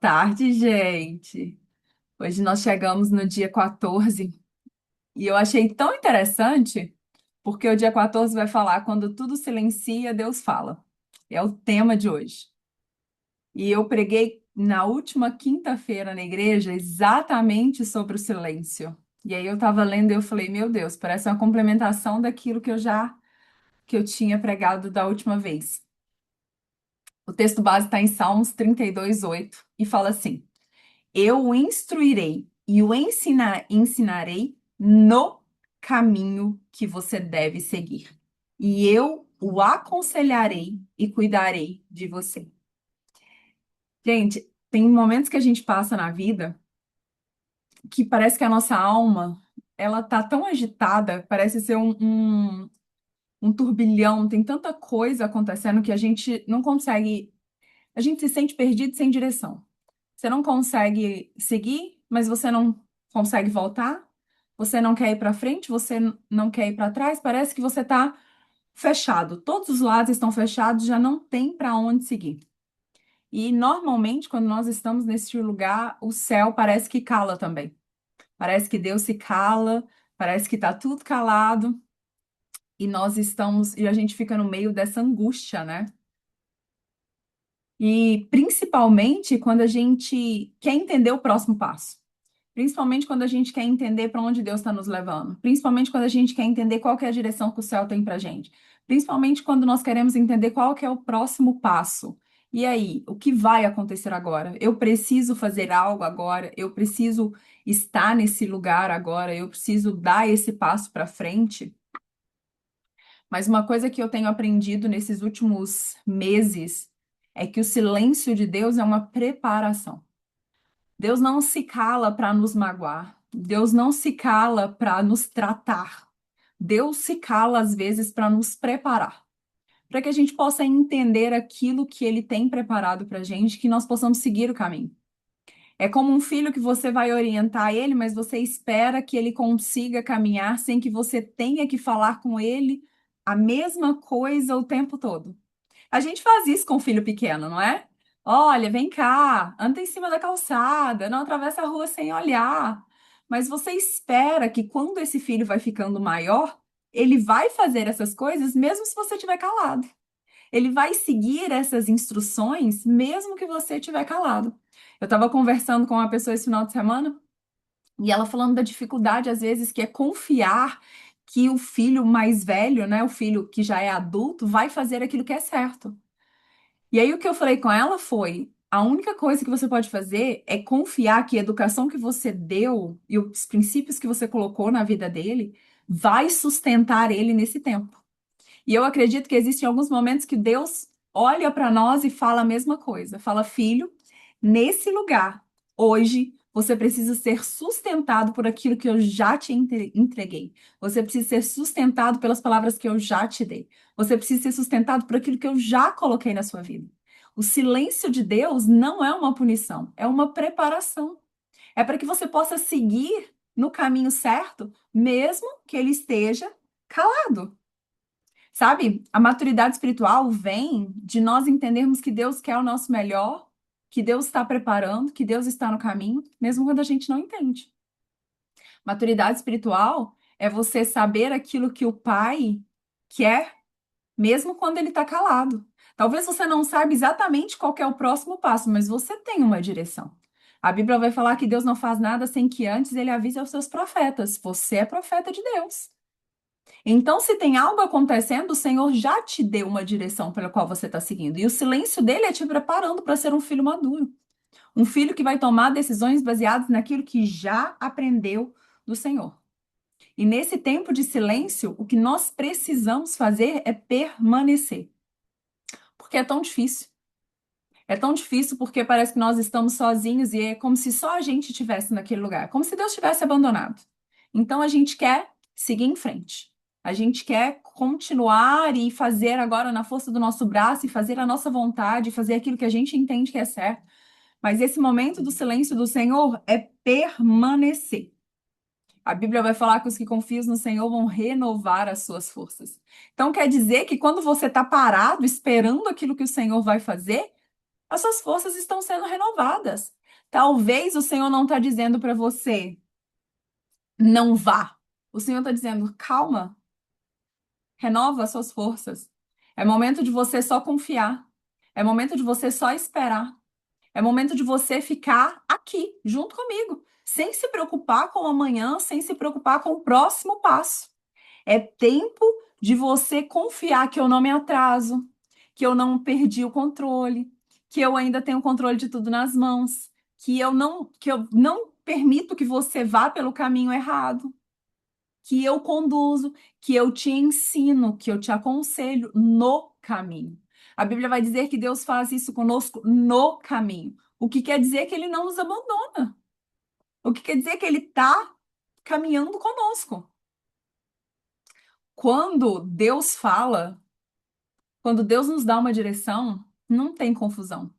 tarde, gente. Hoje nós chegamos no dia 14 e eu achei tão interessante porque o dia 14 vai falar quando tudo silencia, Deus fala. É o tema de hoje. E eu preguei na última quinta-feira na igreja exatamente sobre o silêncio. E aí eu estava lendo e eu falei, meu Deus, parece uma complementação daquilo que eu tinha pregado da última vez. O texto base está em Salmos 32:8 e fala assim: Eu o instruirei e o ensinarei no caminho que você deve seguir. E eu o aconselharei e cuidarei de você. Gente, tem momentos que a gente passa na vida que parece que a nossa alma, ela tá tão agitada, parece ser um turbilhão, tem tanta coisa acontecendo que a gente não consegue, a gente se sente perdido sem direção. Você não consegue seguir, mas você não consegue voltar. Você não quer ir para frente, você não quer ir para trás. Parece que você está fechado. Todos os lados estão fechados, já não tem para onde seguir. E normalmente, quando nós estamos nesse lugar, o céu parece que cala também. Parece que Deus se cala, parece que está tudo calado e nós estamos e a gente fica no meio dessa angústia, né? E principalmente quando a gente quer entender o próximo passo. Principalmente quando a gente quer entender para onde Deus está nos levando. Principalmente quando a gente quer entender qual que é a direção que o céu tem para gente. Principalmente quando nós queremos entender qual que é o próximo passo. E aí, o que vai acontecer agora? Eu preciso fazer algo agora? Eu preciso estar nesse lugar agora? Eu preciso dar esse passo para frente? Mas uma coisa que eu tenho aprendido nesses últimos meses é que o silêncio de Deus é uma preparação. Deus não se cala para nos magoar. Deus não se cala para nos tratar. Deus se cala às vezes para nos preparar, para que a gente possa entender aquilo que Ele tem preparado para a gente, que nós possamos seguir o caminho. É como um filho que você vai orientar ele, mas você espera que ele consiga caminhar sem que você tenha que falar com ele a mesma coisa o tempo todo. A gente faz isso com o filho pequeno, não é? Olha, vem cá, anda em cima da calçada, não atravessa a rua sem olhar. Mas você espera que quando esse filho vai ficando maior, ele vai fazer essas coisas mesmo se você estiver calado. Ele vai seguir essas instruções mesmo que você estiver calado. Eu estava conversando com uma pessoa esse final de semana e ela falando da dificuldade, às vezes, que é confiar que o filho mais velho, né, o filho que já é adulto, vai fazer aquilo que é certo. E aí o que eu falei com ela foi: a única coisa que você pode fazer é confiar que a educação que você deu e os princípios que você colocou na vida dele vai sustentar ele nesse tempo. E eu acredito que existem alguns momentos que Deus olha para nós e fala a mesma coisa. Fala, filho, nesse lugar, hoje, você precisa ser sustentado por aquilo que eu já te entreguei. Você precisa ser sustentado pelas palavras que eu já te dei. Você precisa ser sustentado por aquilo que eu já coloquei na sua vida. O silêncio de Deus não é uma punição, é uma preparação. É para que você possa seguir no caminho certo, mesmo que ele esteja calado. Sabe? A maturidade espiritual vem de nós entendermos que Deus quer o nosso melhor, que Deus está preparando, que Deus está no caminho, mesmo quando a gente não entende. Maturidade espiritual é você saber aquilo que o Pai quer, mesmo quando ele está calado. Talvez você não saiba exatamente qual que é o próximo passo, mas você tem uma direção. A Bíblia vai falar que Deus não faz nada sem que antes ele avise aos seus profetas. Você é profeta de Deus. Então, se tem algo acontecendo, o Senhor já te deu uma direção pela qual você está seguindo. E o silêncio dele é te preparando para ser um filho maduro. Um filho que vai tomar decisões baseadas naquilo que já aprendeu do Senhor. E nesse tempo de silêncio, o que nós precisamos fazer é permanecer. Porque é tão difícil. É tão difícil porque parece que nós estamos sozinhos e é como se só a gente estivesse naquele lugar, como se Deus tivesse abandonado. Então a gente quer seguir em frente. A gente quer continuar e fazer agora na força do nosso braço e fazer a nossa vontade, fazer aquilo que a gente entende que é certo. Mas esse momento do silêncio do Senhor é permanecer. A Bíblia vai falar que os que confiam no Senhor vão renovar as suas forças. Então quer dizer que quando você está parado esperando aquilo que o Senhor vai fazer, as suas forças estão sendo renovadas. Talvez o Senhor não está dizendo para você, não vá. O Senhor está dizendo, calma, renova as suas forças. É momento de você só confiar. É momento de você só esperar. É momento de você ficar aqui, junto comigo, sem se preocupar com o amanhã, sem se preocupar com o próximo passo. É tempo de você confiar que eu não me atraso, que eu não perdi o controle, que eu ainda tenho o controle de tudo nas mãos, que eu não permito que você vá pelo caminho errado, que eu conduzo, que eu te ensino, que eu te aconselho no caminho. A Bíblia vai dizer que Deus faz isso conosco no caminho. O que quer dizer que ele não nos abandona. O que quer dizer que ele está caminhando conosco. Quando Deus fala, quando Deus nos dá uma direção, não tem confusão.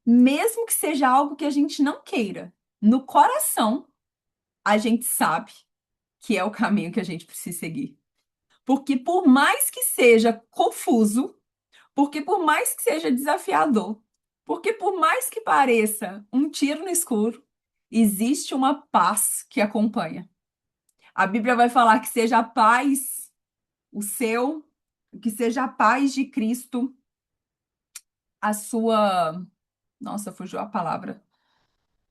Mesmo que seja algo que a gente não queira, no coração, a gente sabe que é o caminho que a gente precisa seguir. Porque por mais que seja confuso, porque por mais que seja desafiador, porque por mais que pareça um tiro no escuro, existe uma paz que acompanha. A Bíblia vai falar que seja a paz o seu, que seja a paz de Cristo, a sua. Nossa, fugiu a palavra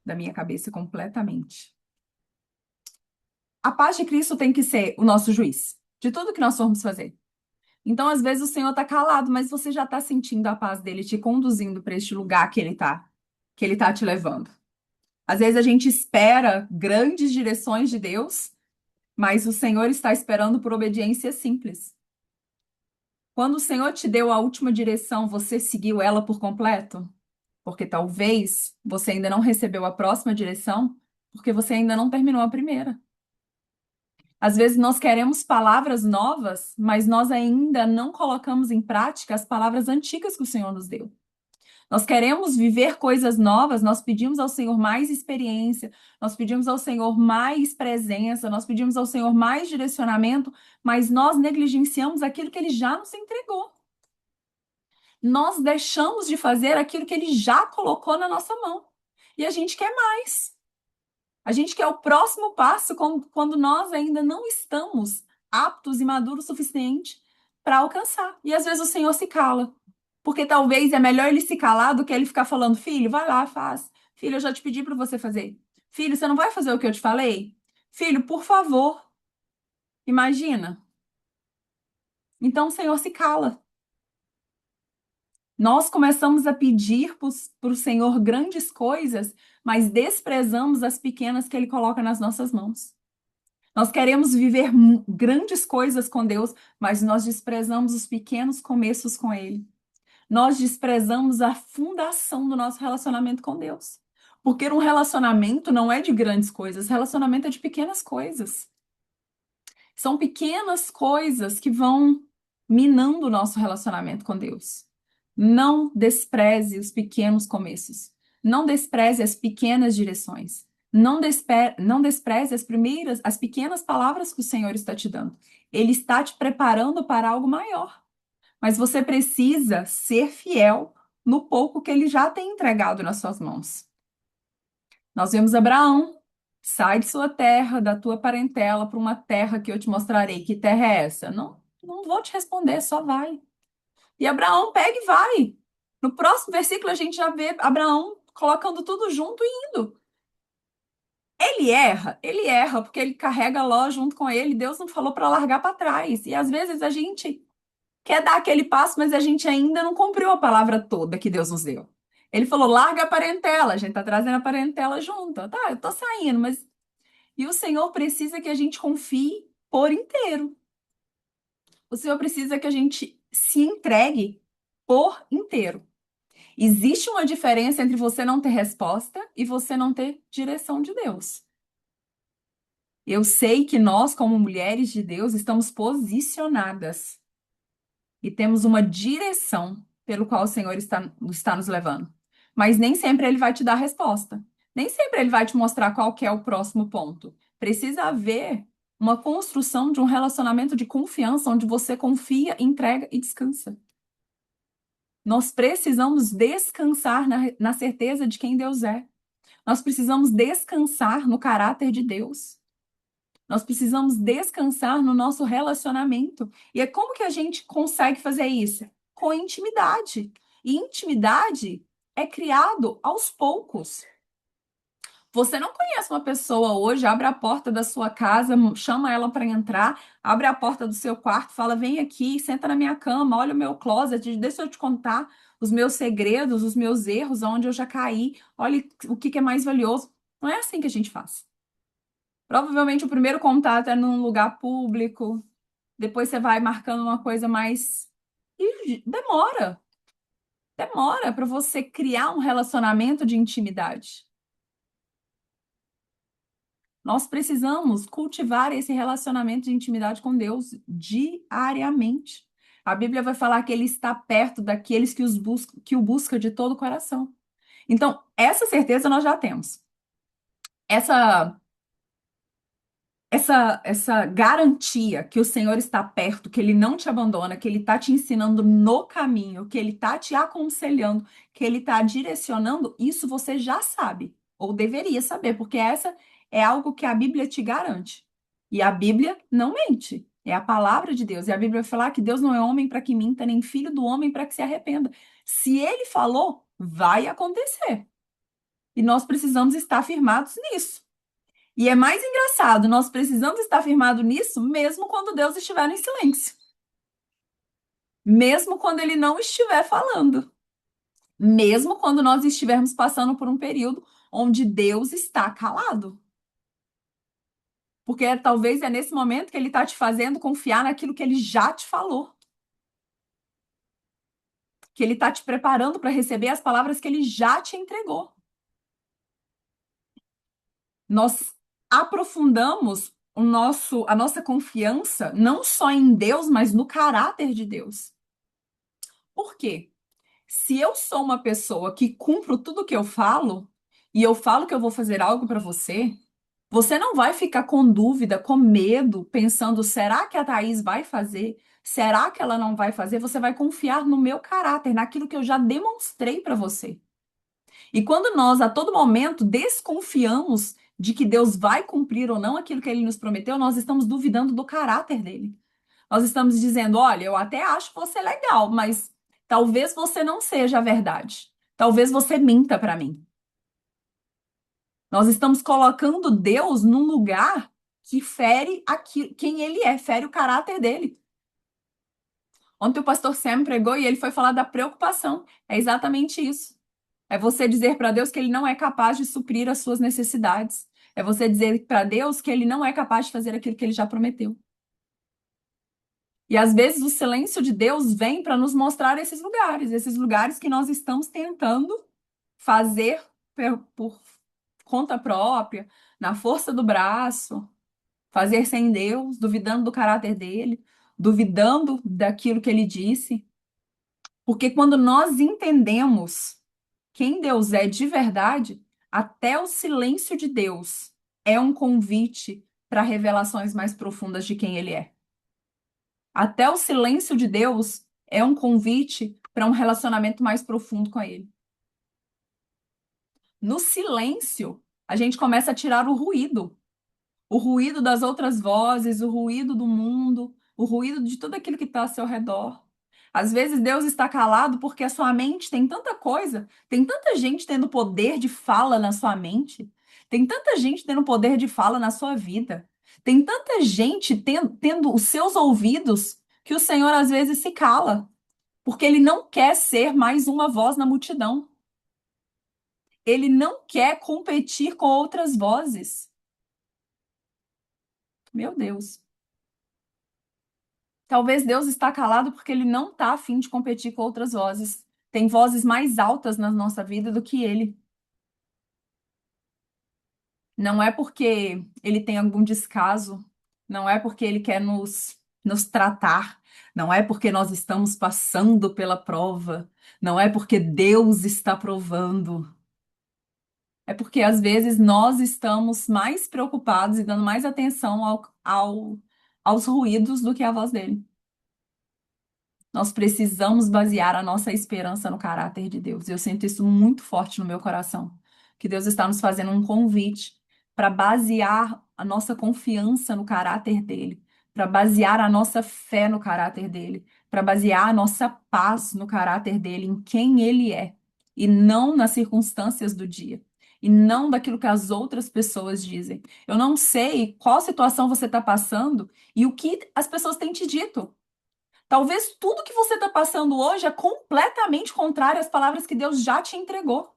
da minha cabeça completamente. A paz de Cristo tem que ser o nosso juiz de tudo que nós formos fazer. Então, às vezes, o Senhor está calado, mas você já está sentindo a paz dele te conduzindo para este lugar que ele tá te levando. Às vezes a gente espera grandes direções de Deus, mas o Senhor está esperando por obediência simples. Quando o Senhor te deu a última direção, você seguiu ela por completo? Porque talvez você ainda não recebeu a próxima direção, porque você ainda não terminou a primeira. Às vezes nós queremos palavras novas, mas nós ainda não colocamos em prática as palavras antigas que o Senhor nos deu. Nós queremos viver coisas novas, nós pedimos ao Senhor mais experiência, nós pedimos ao Senhor mais presença, nós pedimos ao Senhor mais direcionamento, mas nós negligenciamos aquilo que Ele já nos entregou. Nós deixamos de fazer aquilo que Ele já colocou na nossa mão. E a gente quer mais. A gente quer o próximo passo quando nós ainda não estamos aptos e maduros o suficiente para alcançar. E às vezes o Senhor se cala. Porque talvez é melhor ele se calar do que ele ficar falando, filho, vai lá, faz. Filho, eu já te pedi para você fazer. Filho, você não vai fazer o que eu te falei? Filho, por favor. Imagina. Então o Senhor se cala. Nós começamos a pedir para o Senhor grandes coisas, mas desprezamos as pequenas que Ele coloca nas nossas mãos. Nós queremos viver grandes coisas com Deus, mas nós desprezamos os pequenos começos com Ele. Nós desprezamos a fundação do nosso relacionamento com Deus. Porque um relacionamento não é de grandes coisas, relacionamento é de pequenas coisas. São pequenas coisas que vão minando o nosso relacionamento com Deus. Não despreze os pequenos começos. Não despreze as pequenas direções. Não despreze as pequenas palavras que o Senhor está te dando. Ele está te preparando para algo maior. Mas você precisa ser fiel no pouco que ele já tem entregado nas suas mãos. Nós vemos Abraão, sai de sua terra, da tua parentela, para uma terra que eu te mostrarei. Que terra é essa? Não, não vou te responder, só vai. E Abraão pega e vai. No próximo versículo a gente já vê Abraão colocando tudo junto e indo. Ele erra porque ele carrega Ló junto com ele. Deus não falou para largar para trás. E às vezes a gente quer dar aquele passo, mas a gente ainda não cumpriu a palavra toda que Deus nos deu. Ele falou: larga a parentela, a gente tá trazendo a parentela junto. Tá, eu tô saindo, mas. E o Senhor precisa que a gente confie por inteiro. O Senhor precisa que a gente se entregue por inteiro. Existe uma diferença entre você não ter resposta e você não ter direção de Deus. Eu sei que nós, como mulheres de Deus, estamos posicionadas e temos uma direção pelo qual o Senhor está nos levando. Mas nem sempre ele vai te dar a resposta. Nem sempre ele vai te mostrar qual que é o próximo ponto. Precisa haver uma construção de um relacionamento de confiança, onde você confia, entrega e descansa. Nós precisamos descansar na certeza de quem Deus é. Nós precisamos descansar no caráter de Deus. Nós precisamos descansar no nosso relacionamento. E é como que a gente consegue fazer isso? Com intimidade. E intimidade é criado aos poucos. Você não conhece uma pessoa hoje, abre a porta da sua casa, chama ela para entrar, abre a porta do seu quarto, fala: vem aqui, senta na minha cama, olha o meu closet, deixa eu te contar os meus segredos, os meus erros, onde eu já caí, olha o que que é mais valioso. Não é assim que a gente faz. Provavelmente o primeiro contato é num lugar público, depois você vai marcando uma coisa mais. E demora para você criar um relacionamento de intimidade. Nós precisamos cultivar esse relacionamento de intimidade com Deus diariamente. A Bíblia vai falar que ele está perto daqueles que o busca de todo o coração. Então, essa certeza nós já temos. Essa essa garantia que o Senhor está perto, que Ele não te abandona, que Ele está te ensinando no caminho, que Ele está te aconselhando, que Ele está direcionando, isso você já sabe, ou deveria saber, porque essa é algo que a Bíblia te garante. E a Bíblia não mente, é a palavra de Deus. E a Bíblia vai falar que Deus não é homem para que minta, nem filho do homem para que se arrependa. Se Ele falou, vai acontecer. E nós precisamos estar firmados nisso. E é mais engraçado, nós precisamos estar firmados nisso mesmo quando Deus estiver em silêncio, mesmo quando Ele não estiver falando, mesmo quando nós estivermos passando por um período onde Deus está calado. Porque talvez é nesse momento que Ele está te fazendo confiar naquilo que Ele já te falou, que Ele está te preparando para receber as palavras que Ele já te entregou. Nós aprofundamos a nossa confiança não só em Deus, mas no caráter de Deus. Por quê? Se eu sou uma pessoa que cumpro tudo que eu falo, e eu falo que eu vou fazer algo para você, você não vai ficar com dúvida, com medo, pensando: será que a Thaís vai fazer? Será que ela não vai fazer? Você vai confiar no meu caráter, naquilo que eu já demonstrei para você. E quando nós, a todo momento, desconfiamos de que Deus vai cumprir ou não aquilo que ele nos prometeu, nós estamos duvidando do caráter dele. Nós estamos dizendo: olha, eu até acho você legal, mas talvez você não seja a verdade. Talvez você minta para mim. Nós estamos colocando Deus num lugar que fere quem ele é, fere o caráter dele. Ontem o pastor Sam pregou e ele foi falar da preocupação. É exatamente isso. É você dizer para Deus que ele não é capaz de suprir as suas necessidades. É você dizer para Deus que ele não é capaz de fazer aquilo que ele já prometeu. E às vezes o silêncio de Deus vem para nos mostrar esses lugares que nós estamos tentando fazer por conta própria, na força do braço, fazer sem Deus, duvidando do caráter dele, duvidando daquilo que ele disse. Porque quando nós entendemos quem Deus é de verdade, até o silêncio de Deus é um convite para revelações mais profundas de quem ele é. Até o silêncio de Deus é um convite para um relacionamento mais profundo com Ele. No silêncio, a gente começa a tirar o ruído das outras vozes, o ruído do mundo, o ruído de tudo aquilo que está ao seu redor. Às vezes Deus está calado porque a sua mente tem tanta coisa, tem tanta gente tendo poder de fala na sua mente, tem tanta gente tendo poder de fala na sua vida, tem tanta gente tendo os seus ouvidos que o Senhor às vezes se cala, porque Ele não quer ser mais uma voz na multidão. Ele não quer competir com outras vozes. Meu Deus. Talvez Deus está calado porque ele não está a fim de competir com outras vozes. Tem vozes mais altas na nossa vida do que ele. Não é porque ele tem algum descaso, não é porque ele quer nos tratar, não é porque nós estamos passando pela prova, não é porque Deus está provando. É porque às vezes nós estamos mais preocupados e dando mais atenção aos ruídos do que à voz dele. Nós precisamos basear a nossa esperança no caráter de Deus. Eu sinto isso muito forte no meu coração. que Deus está nos fazendo um convite para basear a nossa confiança no caráter dele, para basear a nossa fé no caráter dele, para basear a nossa paz no caráter dele, em quem ele é, e não nas circunstâncias do dia, e não daquilo que as outras pessoas dizem. Eu não sei qual situação você está passando e o que as pessoas têm te dito. Talvez tudo que você está passando hoje é completamente contrário às palavras que Deus já te entregou.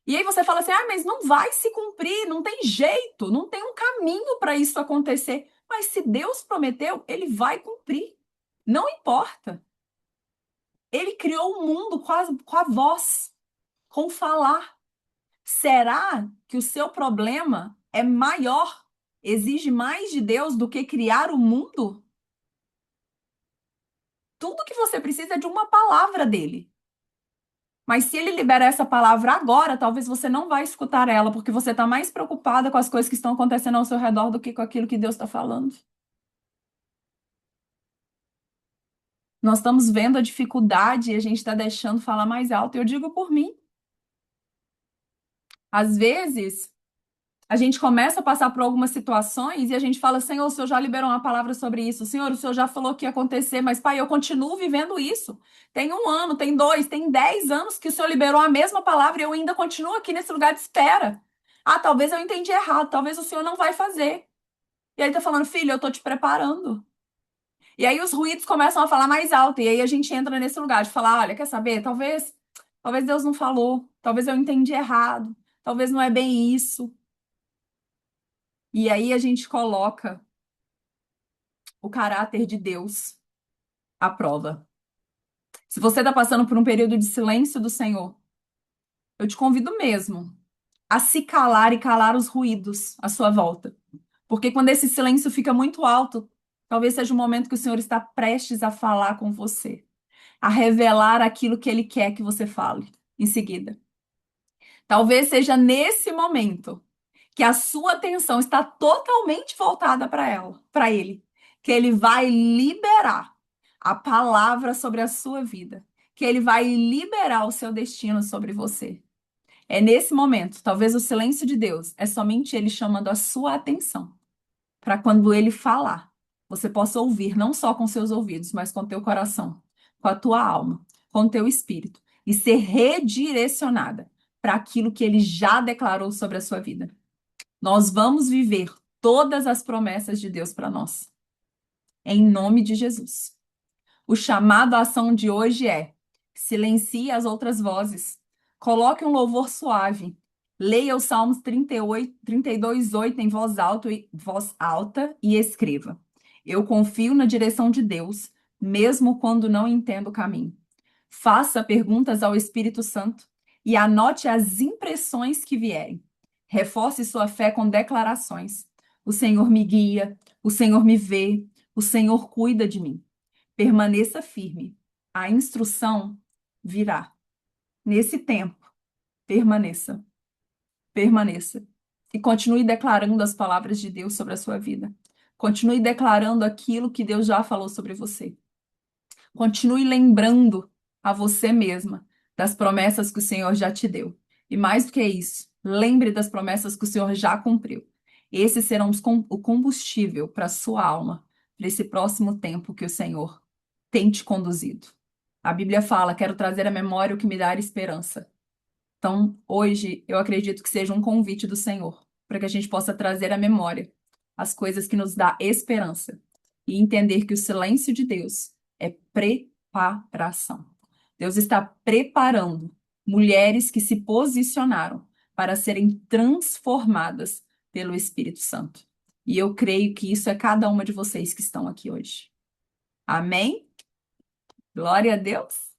E aí você fala assim: ah, mas não vai se cumprir, não tem jeito, não tem um caminho para isso acontecer. Mas se Deus prometeu, ele vai cumprir. Não importa. Ele criou o mundo com a voz, com o falar. Será que o seu problema é maior, exige mais de Deus do que criar o mundo? Tudo que você precisa é de uma palavra dele. Mas se ele libera essa palavra agora, talvez você não vai escutar ela, porque você está mais preocupada com as coisas que estão acontecendo ao seu redor do que com aquilo que Deus está falando. Nós estamos vendo a dificuldade e a gente está deixando falar mais alto. Eu digo por mim. Às vezes, a gente começa a passar por algumas situações e a gente fala: Senhor, o Senhor já liberou uma palavra sobre isso. Senhor, o Senhor já falou que ia acontecer, mas, Pai, eu continuo vivendo isso. Tem 1 ano, tem 2, tem 10 anos que o Senhor liberou a mesma palavra e eu ainda continuo aqui nesse lugar de espera. Ah, talvez eu entendi errado, talvez o Senhor não vai fazer. E aí tá falando: filho, eu tô te preparando. E aí os ruídos começam a falar mais alto, e aí a gente entra nesse lugar de falar: olha, quer saber? Talvez Deus não falou, talvez eu entendi errado, talvez não é bem isso. E aí a gente coloca o caráter de Deus à prova. Se você está passando por um período de silêncio do Senhor, eu te convido mesmo a se calar e calar os ruídos à sua volta. Porque quando esse silêncio fica muito alto, talvez seja o momento que o Senhor está prestes a falar com você, a revelar aquilo que Ele quer que você fale em seguida. Talvez seja nesse momento que a sua atenção está totalmente voltada para ele, que ele vai liberar a palavra sobre a sua vida, que ele vai liberar o seu destino sobre você. É nesse momento, talvez o silêncio de Deus é somente ele chamando a sua atenção, para quando ele falar, você possa ouvir não só com seus ouvidos, mas com teu coração, com a tua alma, com o teu espírito e ser redirecionada para aquilo que ele já declarou sobre a sua vida. Nós vamos viver todas as promessas de Deus para nós. Em nome de Jesus. O chamado à ação de hoje é: silencie as outras vozes. Coloque um louvor suave. Leia os Salmos 38, 32:8 em voz alta e escreva: eu confio na direção de Deus, mesmo quando não entendo o caminho. Faça perguntas ao Espírito Santo e anote as impressões que vierem. Reforce sua fé com declarações. O Senhor me guia, o Senhor me vê, o Senhor cuida de mim. Permaneça firme. A instrução virá. Nesse tempo, permaneça, permaneça. E continue declarando as palavras de Deus sobre a sua vida. Continue declarando aquilo que Deus já falou sobre você. Continue lembrando a você mesma das promessas que o Senhor já te deu. E mais do que isso, lembre das promessas que o Senhor já cumpriu. Esses serão o combustível para a sua alma, para esse próximo tempo que o Senhor tem te conduzido. A Bíblia fala: quero trazer à memória o que me dá esperança. Então, hoje, eu acredito que seja um convite do Senhor, para que a gente possa trazer à memória as coisas que nos dá esperança e entender que o silêncio de Deus é preparação. Deus está preparando mulheres que se posicionaram para serem transformadas pelo Espírito Santo. E eu creio que isso é cada uma de vocês que estão aqui hoje. Amém? Glória a Deus.